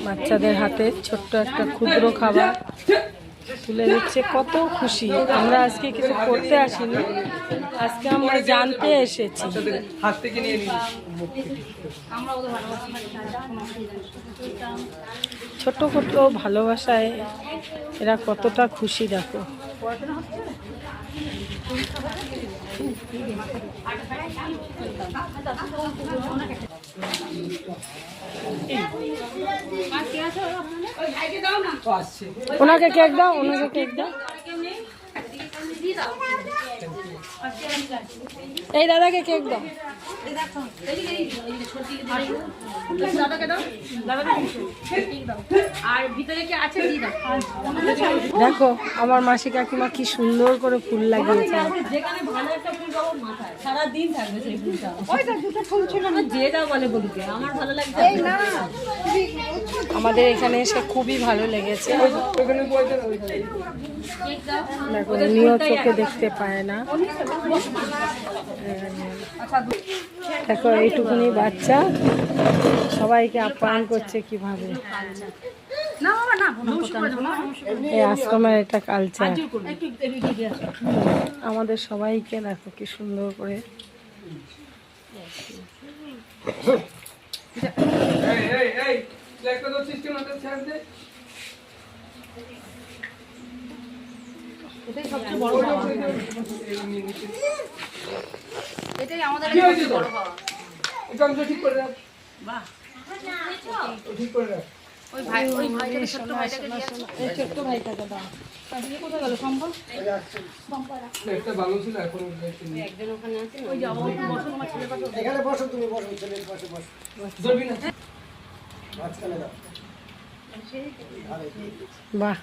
বাচ্চাদের হাতে ছোট্ট একটা ক্ষুদ্র খাবার তুলে দিচ্ছে, কত খুশি। আমরা আজকে কিছু করতে আসিনি, আজকে আমরা জানতে এসেছি। ছোট ছোট ভালোবাসায় এরা কতটা খুশি দেখো। ওনাকে কেক দাও, ওনাকে কেক দাও। এই দাদাকে কেক দাও। দেখো আমার মাসি কাকিমা কি সুন্দর করে ফুল লাগিয়েছে। আমাদের এখানে এসে খুবই ভালো লেগেছে। দেখো উনিও চোখে দেখতে পায় না। দেখো এইটুকুনি বাচ্চা সবাইকে আপ্যায়ন করছে কিভাবে। এই আশ্রমের এটা কালচার। আমাদের সবাইকে দেখো কি সুন্দর করে। এটাই সবচেয়ে বড় পাওয়া। এটাই আমাদের বড় পাওয়া। এটা আমরা ঠিক করে দাও। বাহ, ঠিক করে দাও। ওই ভাইটাকে ছোট ভাইটাকে দিয়ে এই ছোট ভাইটাকে দাও। তাহলে কোথায় গেল সম্ভব? সম্পারা একটা ভালো ছিল, এখন একজন ওখানে আছে। ওই যাও, বসো, তোমার ছেলে পাশে এখানে বসো, তুমি বসো, ছেলের পাশে বসো। ধরবি না, মাঝখানে দাও। বাহ।